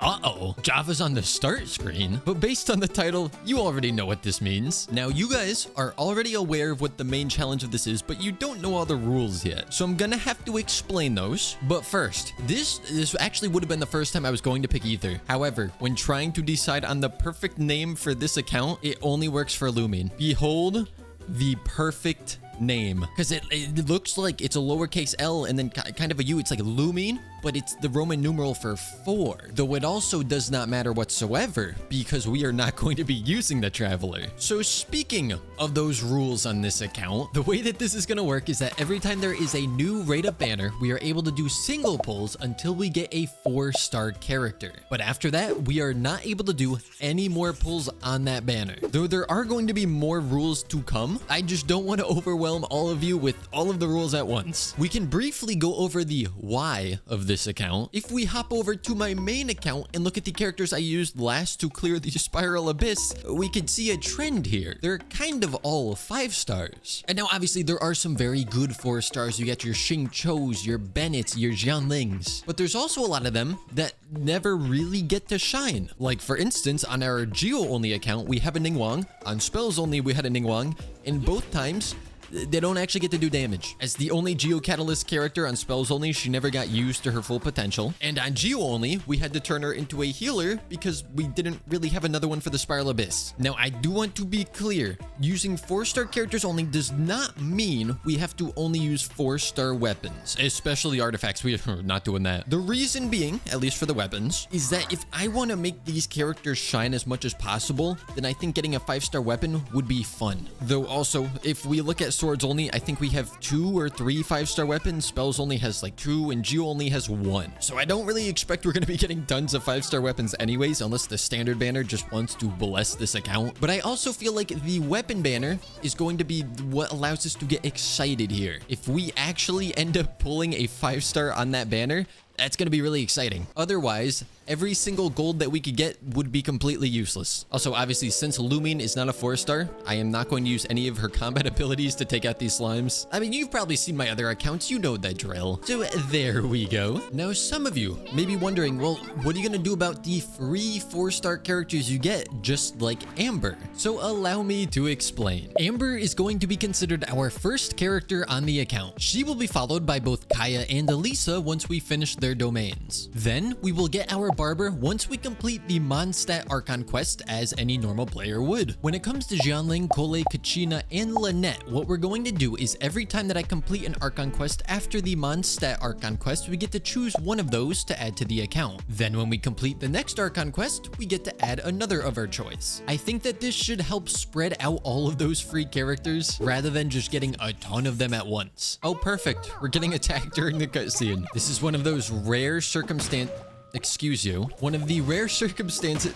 Uh-oh, Java's on the start screen. But based on the title, you already know what this means. Now, you guys are already aware of what the main challenge of this is, but you don't know all the rules yet. So I'm gonna have to explain those. But first, this actually would have been the first time I was going to pick either. However, when trying to decide on the perfect name for this account, it only works for Lumine. Behold the perfect name, because it looks like it's a lowercase L and then kind of a U. It's like Lumine, but it's the Roman numeral for 4. Though it also does not matter whatsoever because we are not going to be using the Traveler. So speaking of those rules on this account, the way that this is going to work is that every time there is a new rate-up banner, we are able to do single pulls until we get a 4-star character. But after that, we are not able to do any more pulls on that banner. Though there are going to be more rules to come, I just don't want to overwhelm all of you with all of the rules at once. We can briefly go over the why of this account. If we hop over to my main account and look at the characters I used last to clear the Spiral Abyss, we can see a trend here. They're kind of all 5 stars. And now obviously there are some very good 4 stars. You got your Xing Chous, your Bennetts, your Jianlings. But there's also a lot of them that never really get to shine. Like for instance, on our Geo only account, we have a Ningguang. On Spells only, we had a Ningguang. And both times, they don't actually get to do damage. As the only Geo Catalyst character on Spells Only, she never got used to her full potential. And on Geo Only, we had to turn her into a healer because we didn't really have another one for the Spiral Abyss. Now, I do want to be clear. Using 4-star characters only does not mean we have to only use 4-star weapons, especially artifacts. We are not doing that. The reason being, at least for the weapons, is that if I want to make these characters shine as much as possible, then I think getting a 5-star weapon would be fun. Though also, if we look at Swords Only, I think we have 2 or 3 5-star weapons. Spells Only has like 2 and Geo Only has 1. So I don't really expect we're going to be getting tons of 5-star weapons anyways, unless the standard banner just wants to bless this account. But I also feel like the weapon banner is going to be what allows us to get excited here. If we actually end up pulling a 5-star on that banner, that's going to be really exciting. Otherwise, every single gold that we could get would be completely useless. Also, obviously, since Lumine is not a 4-star, I am not going to use any of her combat abilities to take out these slimes. I mean, you've probably seen my other accounts. You know that drill. So there we go. Now, some of you may be wondering, well, what are you going to do about the free 4-star characters you get, just like Amber? So allow me to explain. Amber is going to be considered our first character on the account. She will be followed by both Kaya and Elisa once we finish their domains. Then we will get our Barber once we complete the Mondstadt Archon quest as any normal player would. When it comes to Jianling, Kole, Kachina, and Lynette, what we're going to do is every time that I complete an Archon quest after the Mondstadt Archon quest, we get to choose one of those to add to the account. Then when we complete the next Archon quest, we get to add another of our choice. I think that this should help spread out all of those free characters rather than just getting a ton of them at once. Oh, perfect. We're getting attacked during the cutscene. This is one of those rare circumstance. Excuse you. One of the rare circumstances.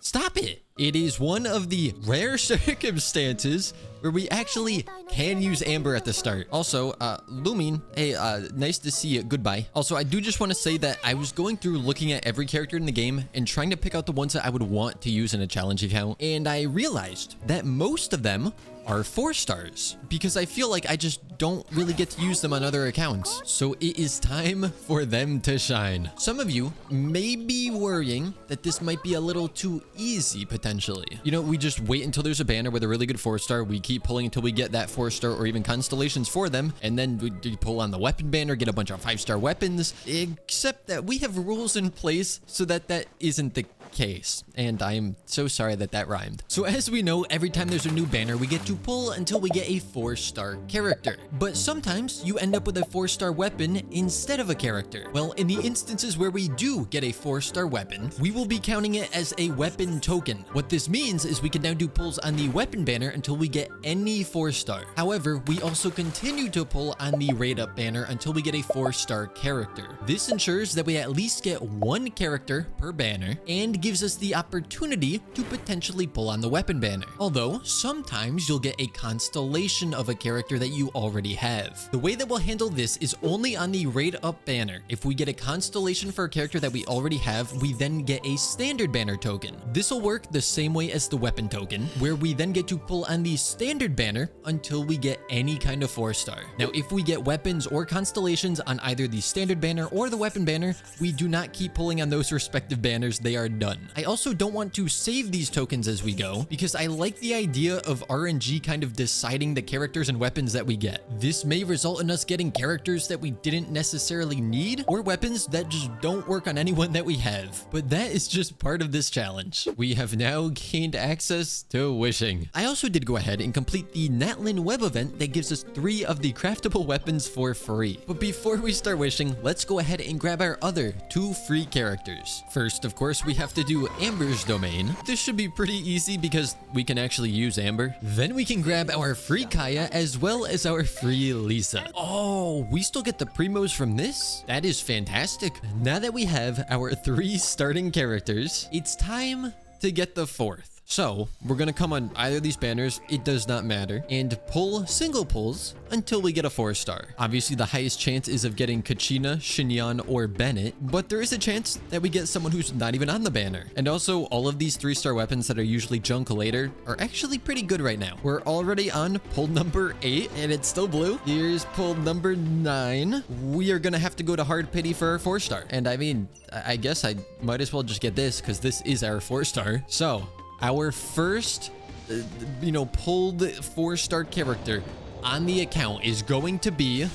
Stop it. It is one of the rare circumstances where we actually can use Amber at the start. Also, Lumine, hey, nice to see you. Goodbye. Also, I do just want to say that I was going through looking at every character in the game and trying to pick out the ones that I would want to use in a challenge account. And I realized that most of them are 4 stars because I feel like I just don't really get to use them on other accounts. So it is time for them to shine. Some of you may be worrying that this might be a little too easy potentially. You know, we just wait until there's a banner with a really good 4-star. We keep pulling until we get that 4-star or even constellations for them. And then we pull on the weapon banner, get a bunch of 5-star weapons, except that we have rules in place so that that isn't the case. And I'm so sorry that that rhymed. So as we know, every time there's a new banner, we get to pull until we get a 4-star character. But sometimes you end up with a 4-star weapon instead of a character. Well, in the instances where we do get a 4-star weapon, we will be counting it as a weapon token. What this means is we can now do pulls on the weapon banner until we get any 4-star. However, we also continue to pull on the rate up banner until we get a 4-star character. This ensures that we at least get one character per banner and and gives us the opportunity to potentially pull on the weapon banner. Although, sometimes you'll get a constellation of a character that you already have. The way that we'll handle this is only on the Raid Up banner. If we get a constellation for a character that we already have, we then get a standard banner token. This will work the same way as the weapon token, where we then get to pull on the standard banner until we get any kind of 4-star. Now, if we get weapons or constellations on either the standard banner or the weapon banner, we do not keep pulling on those respective banners. They are done. I also don't want to save these tokens as we go because I like the idea of RNG kind of deciding the characters and weapons that we get. This may result in us getting characters that we didn't necessarily need or weapons that just don't work on anyone that we have. But that is just part of this challenge. We have now gained access to wishing. I also did go ahead and complete the Natlin web event that gives us 3 of the craftable weapons for free. But before we start wishing, let's go ahead and grab our other 2 free characters. First, of course, we have to do Amber's domain. This should be pretty easy because we can actually use Amber. Then we can grab our free Kaya as well as our free Lisa. Oh, we still get the primos from this? That is fantastic. Now that we have our 3 starting characters, it's time to get the 4th. So, we're gonna come on either of these banners, it does not matter, and pull single pulls until we get a 4-star. Obviously, the highest chance is of getting Kachina, Xinyan, or Bennett, but there is a chance that we get someone who's not even on the banner. And also, all of these 3-star weapons that are usually junk later are actually pretty good right now. We're already on pull number 8, and it's still blue. Here's pull number 9. We are gonna have to go to hard pity for our 4-star. And I mean, I guess I might as well just get this, because this is our 4-star. So, our first, pulled 4-star character on the account is going to be...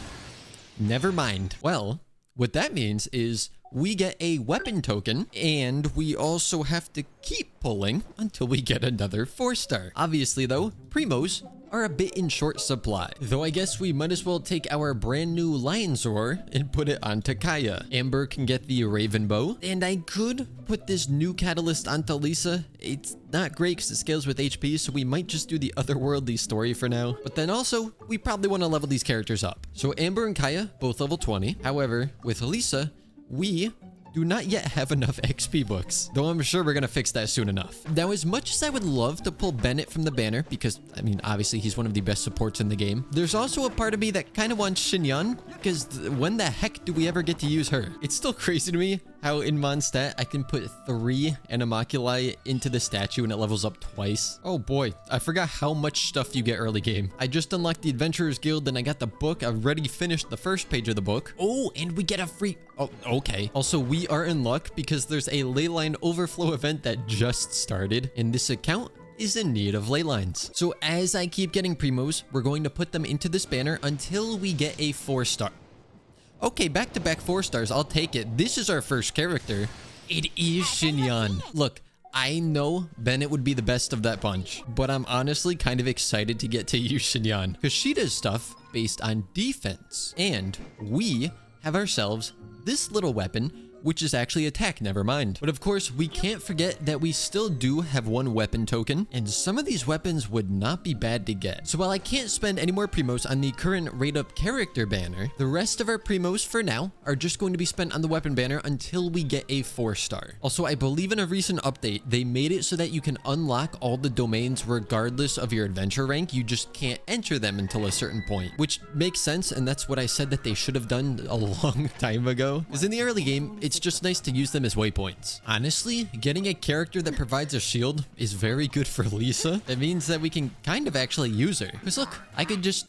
Never mind. Well, what that means is we get a weapon token, and we also have to keep pulling until we get another 4-star. Obviously, though, primos are a bit in short supply. Though I guess we might as well take our brand new Lion's Roar and put it onto Kaya. Amber can get the Raven Bow, and I could put this new catalyst onto Lisa. It's not great because it scales with HP, so we might just do the otherworldly story for now. But then also, we probably want to level these characters up. So Amber and Kaya, both level 20. However, with Lisa, we do not yet have enough XP books, though I'm sure we're gonna fix that soon enough. Now, as much as I would love to pull Bennett from the banner, because, I mean, obviously he's one of the best supports in the game, there's also a part of me that kind of wants Xinyan, because when the heck do we ever get to use her? It's still crazy to me how in Mondstadt I can put 3 Animoculi into the statue and it levels up twice. Oh boy, I forgot how much stuff you get early game. I just unlocked the Adventurers Guild and I got the book. I've already finished the first page of the book. Oh, and we get a free... Oh, okay. Also, we are in luck because there's a Leyline Overflow event that just started, and this account is in need of ley lines. So as I keep getting primos, we're going to put them into this banner until we get a 4-star. Okay, back-to-back 4-stars. I'll take it. This is our first character. It is Xinyan. Look, I know Bennett would be the best of that bunch, but I'm honestly kind of excited to get to use Xinyan because she does stuff based on defense. And we have ourselves this little weapon, which is actually attack, never mind. But of course, we can't forget that we still do have 1 weapon token, and some of these weapons would not be bad to get. So while I can't spend any more primos on the current Raid Up character banner, the rest of our primos for now are just going to be spent on the weapon banner until we get a 4-star. Also, I believe in a recent update, they made it so that you can unlock all the domains regardless of your adventure rank. You just can't enter them until a certain point, which makes sense, and that's what I said that they should have done a long time ago. Because in the early game, it's just nice to use them as waypoints. Honestly, getting a character that provides a shield is very good for Lisa. That means that we can kind of actually use her. Because look, I could just...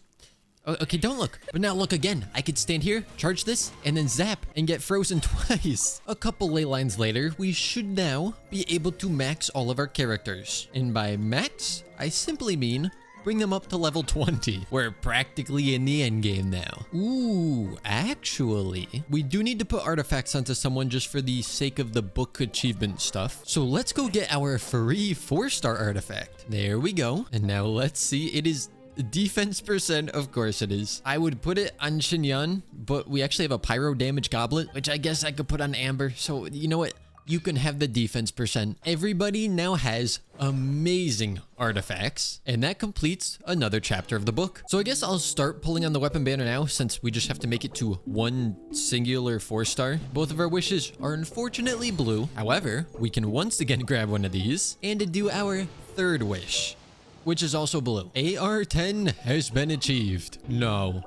Okay, don't look. But now look again. I could stand here, charge this, and then zap and get frozen twice. A couple ley lines later, we should now be able to max all of our characters. And by max, I simply mean bring them up to level 20. We're practically in the end game now. Ooh, actually, we do need to put artifacts onto someone just for the sake of the book achievement stuff. So let's go get our free 4-star artifact. There we go. And now let's see. It is defense percent, of course it is. I would put it on Xinyan, but we actually have a pyro damage goblet, which I guess I could put on Amber. So you know what? you can have the defense percent. Everybody now has amazing artifacts, and that completes another chapter of the book. So I guess I'll start pulling on the weapon banner now, since we just have to make it to one singular 4-star. Both of our wishes are unfortunately blue. However, we can once again grab one of these and do our third wish, which is also blue. AR10 has been achieved. No.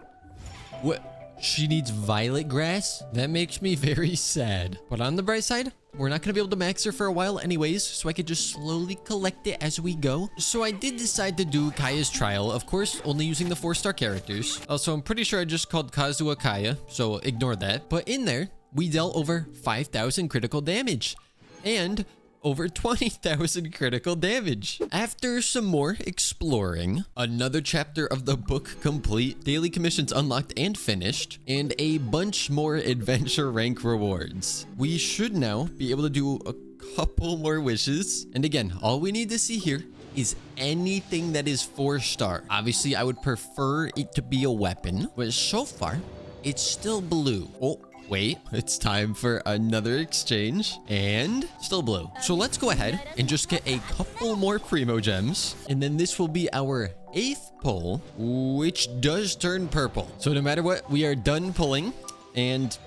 What? She needs violet grass? That makes me very sad. But on the bright side, we're not going to be able to max her for a while anyways, so I could just slowly collect it as we go. So I did decide to do Kaya's trial, of course, only using the 4-star characters. Also, I'm pretty sure I just called Kazuha Kaya, so ignore that. But in there, we dealt over 5,000 critical damage. And over 20,000 critical damage. After some more exploring, another chapter of the book complete, daily commissions unlocked and finished, and a bunch more adventure rank rewards. We should now be able to do a couple more wishes. And again, all we need to see here is anything that is 4-star. Obviously, I would prefer it to be a weapon, but so far, it's still blue. Oh, wait, it's time for another exchange, and still blue. So let's go ahead and just get a couple more primo gems, and then this will be our 8th pull, which does turn purple. So no matter what, we are done pulling, and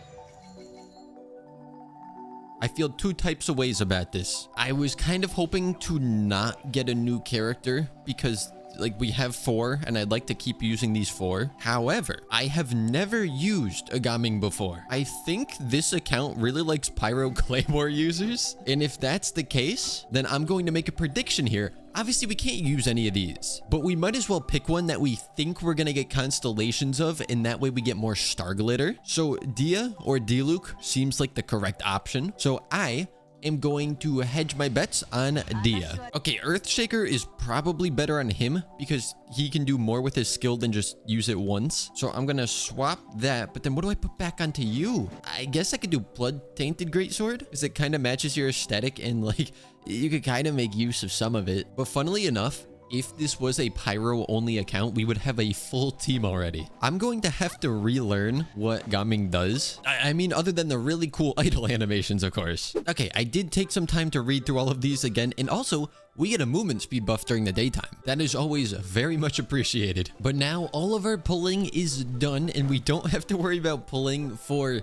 I feel two types of ways about this. I was kind of hoping to not get a new character because like we have 4 and I'd like to keep using these 4. However, I have never used a Gaming before. I think this account really likes Pyro Claymore users. And if that's the case, then I'm going to make a prediction here. Obviously, we can't use any of these, but we might as well pick one that we think we're going to get constellations of, and that way we get more star glitter. So Dia or Diluc seems like the correct option. So I am going to hedge my bets on Dia. Okay, Earthshaker is probably better on him because he can do more with his skill than just use it once. So I'm gonna swap that, but then what do I put back onto you? I guess I could do Blood Tainted Greatsword because it kind of matches your aesthetic and like you could kind of make use of some of it. But funnily enough, if this was a Pyro only account, we would have a full team already. I'm going to have to relearn what Gaming does. I mean, other than the really cool idle animations, of course. Okay, I did take some time to read through all of these again, and also we get a movement speed buff during the daytime. That is always very much appreciated. But now all of our pulling is done, and we don't have to worry about pulling for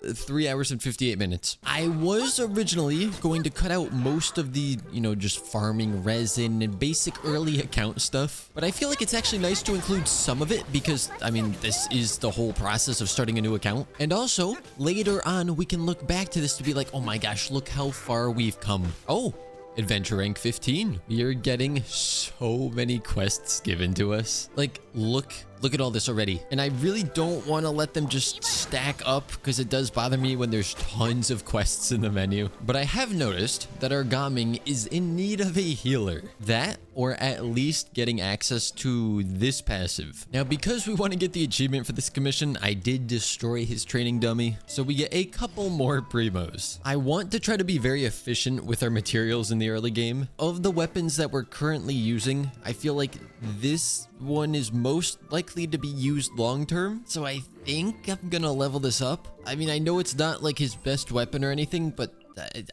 3 hours and 58 minutes. I was originally going to cut out most of the, just farming resin and basic early account stuff, but I feel like it's actually nice to include some of it because, I mean, this is the whole process of starting a new account. And also, later on, we can look back to this to be like, oh my gosh, look how far we've come. Oh, Adventure rank 15. We are getting so many quests given to us. Like, look at all this already. And I really don't want to let them just stack up because it does bother me when there's tons of quests in the menu. But I have noticed that our Gaming is in need of a healer. That, or at least getting access to this passive. Now, because we want to get the achievement for this commission, I did destroy his training dummy. So we get a couple more primos. I want to try to be very efficient with our materials in the early game. Of the weapons that we're currently using, I feel like this one is most likely to be used long term. So I think I'm gonna level this up. I mean, I know it's not like his best weapon or anything, but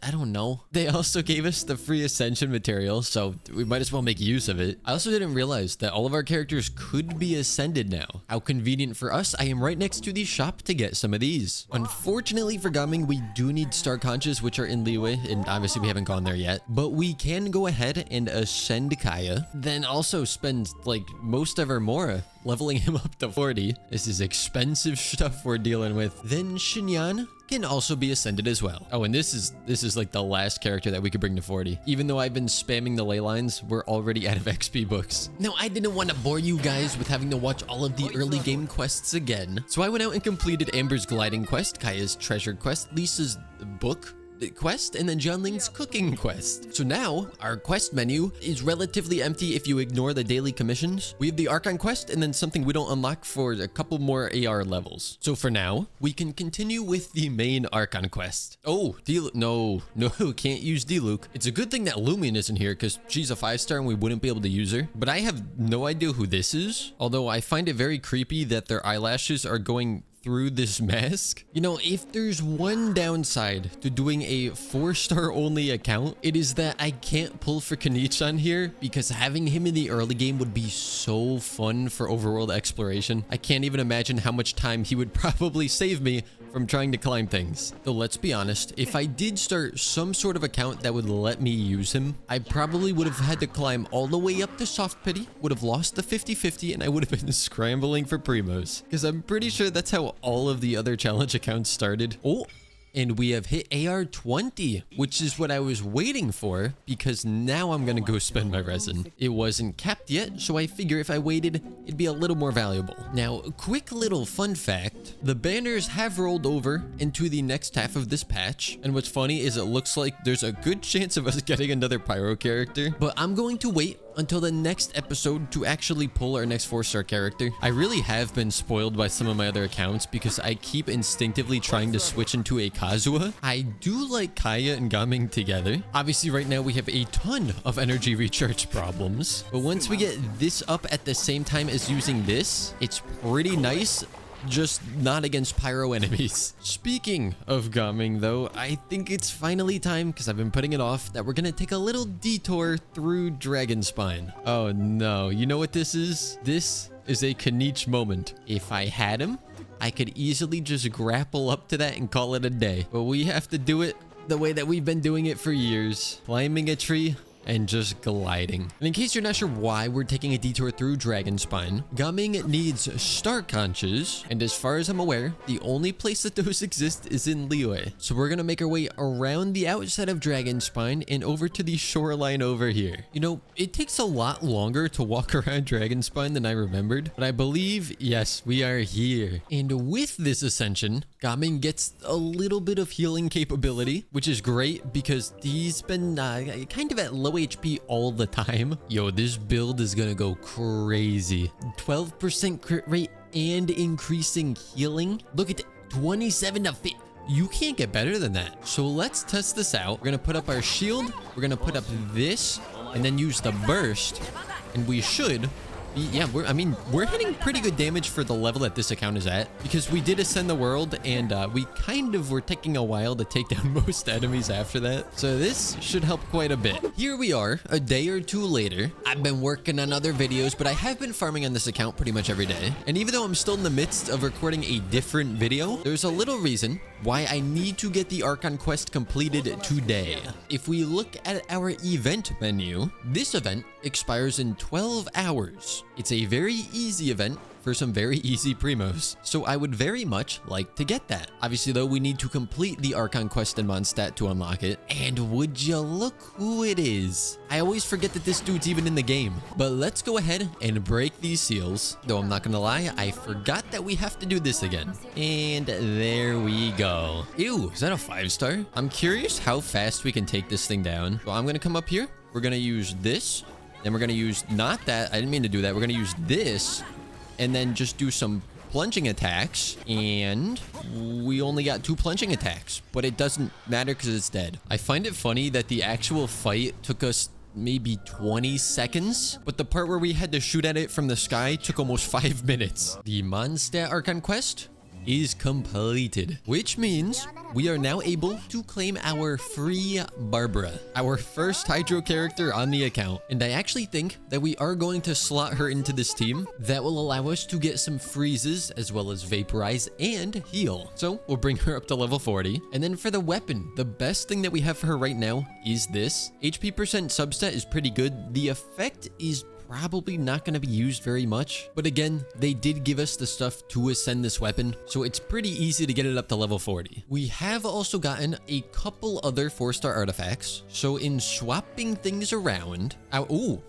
I don't know. They also gave us the free ascension material, so we might as well make use of it. I also didn't realize that all of our characters could be ascended now. How convenient for us. I am right next to the shop to get some of these. Unfortunately for Gaming, we do need star conches, which are in Liyue, and obviously we haven't gone there yet. But we can go ahead and ascend Kaya, then also spend like most of our Mora leveling him up to 40. This is expensive stuff we're dealing with. Then Xinyan can also be ascended as well. Oh, and this is like the last character that we could bring to 40. Even though I've been spamming the ley lines, we're already out of XP books. Now, I didn't want to bore you guys with having to watch all of the early game quests again. So I went out and completed Amber's gliding quest, Kaya's treasure quest, Lisa's book quest, and then Jianling's cooking quest. So now our quest menu is relatively empty if you ignore the daily commissions. We have the Archon quest and then something we don't unlock for a couple more AR levels. So for now, we can continue with the main Archon quest. Oh, no, can't use Diluc. It's a good thing that Lumion isn't here because she's a 5-star and we wouldn't be able to use her. But I have no idea who this is. Although I find it very creepy that their eyelashes are going through this mask. You know, if there's one downside to doing a 4-star only account, it is that I can't pull for Kenichi on here because having him in the early game would be so fun for overworld exploration. I can't even imagine how much time he would probably save me from trying to climb things. Though let's be honest, if I did start some sort of account that would let me use him, I probably would have had to climb all the way up to soft pity, would have lost the 50-50, and I would have been scrambling for primos. Because I'm pretty sure that's how all of the other challenge accounts started. Oh, and we have hit AR 20, which is what I was waiting for because now I'm going to go spend my resin. It wasn't capped yet, so I figure if I waited, it'd be a little more valuable. Now, a quick little fun fact, the banners have rolled over into the next half of this patch. And what's funny is it looks like there's a good chance of us getting another pyro character, but I'm going to wait until the next episode to actually pull our next 4-star character. I really have been spoiled by some of my other accounts because I keep instinctively trying to switch into a Kazuha. I do like Kaya and Gaming together. Obviously right now we have a ton of energy recharge problems, but once we get this up at the same time as using this, it's pretty nice. Just not against pyro enemies. Speaking of Gaming though, I think it's finally time, because I've been putting it off, that we're gonna take a little detour through Dragonspine. Oh no, you know what this is? This is a Kenichi moment. If I had him, I could easily just grapple up to that and call it a day. But we have to do it the way that we've been doing it for years. Climbing a tree and just gliding. And in case you're not sure why we're taking a detour through Dragonspine, Gaming needs star conches, and as far as I'm aware, the only place that those exist is in Liyue. So we're gonna make our way around the outside of Dragonspine and over to the shoreline over here. You know, it takes a lot longer to walk around Dragonspine than I remembered, but I believe, yes, we are here. And with this ascension, Gaming gets a little bit of healing capability, which is great because he's been kind of at low HP all the time. Yo, this build is gonna go crazy. 12% crit rate and increasing healing. Look at 27 to 50. You can't get better than that. So let's test this out. We're gonna put up our shield. We're gonna put up this and then use the burst. And we should yeah, we're hitting pretty good damage for the level that this account is at because we did ascend the world and we kind of were taking a while to take down most enemies after that. So this should help quite a bit. Here we are a day or two later. I've been working on other videos, but I have been farming on this account pretty much every day. And even though I'm still in the midst of recording a different video, there's a little reason why I need to get the Archon quest completed today. If we look at our event menu, this event expires in 12 hours. It's a very easy event for some very easy primos, so I would very much like to get that. Obviously though, we need to complete the Archon quest in Mondstadt to unlock it, and would you look who it is? I always forget that this dude's even in the game, but let's go ahead and break these seals. Though I'm not gonna lie, I forgot that we have to do this again. And there we go. Ew, is that a 5-star? I'm curious how fast we can take this thing down. So I'm gonna come up here, we're gonna use this, then we're gonna use, not that, I didn't mean to do that, we're gonna use this, and then just do some plunging attacks, and we only got 2 plunging attacks, but it doesn't matter because it's dead. I find it funny that the actual fight took us maybe 20 seconds, but the part where we had to shoot at it from the sky took almost 5 minutes. The Mondstadt Archon quest is completed, which means we are now able to claim our free Barbara, our first Hydro character on the account. And I actually think that we are going to slot her into this team. That will allow us to get some freezes as well as vaporize and heal. So we'll bring her up to level 40. And then for the weapon, the best thing that we have for her right now is this. HP percent substat is pretty good. The effect is probably not going to be used very much, but again, they did give us the stuff to ascend this weapon, so it's pretty easy to get it up to level 40. We have also gotten a couple other 4-star artifacts, so in swapping things around, ooh,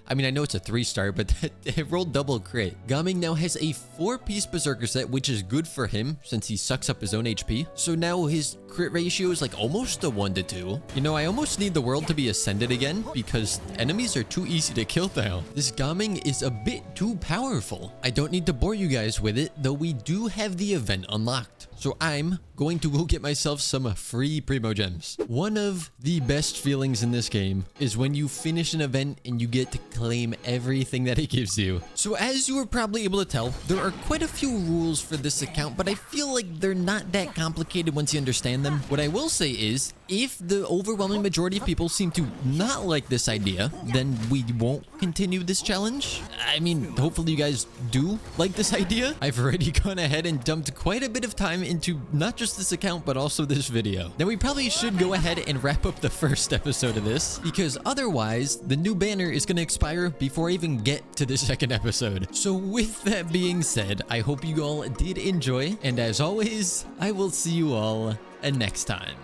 I mean, I know it's a 3-star, but it rolled double crit. Gaming now has a 4-piece Berserker set, which is good for him since he sucks up his own HP. So now his crit ratio is like almost a 1-to-2. You know, I almost need the world to be ascended again because enemies are too easy to kill now. This Gaming is a bit too powerful. I don't need to bore you guys with it, though we do have the event unlocked. So I'm going to go get myself some free Primo Gems. One of the best feelings in this game is when you finish an event and you get to claim everything that it gives you. So as you were probably able to tell, there are quite a few rules for this account, but I feel like they're not that complicated once you understand them. What I will say is, if the overwhelming majority of people seem to not like this idea, then we won't continue this challenge. I mean, hopefully you guys do like this idea. I've already gone ahead and dumped quite a bit of time into not just this account, but also this video. Now we probably should go ahead and wrap up the first episode of this, because otherwise the new banner is going to expire before I even get to the second episode. So with that being said, I hope you all did enjoy, and as always, I will see you all next time.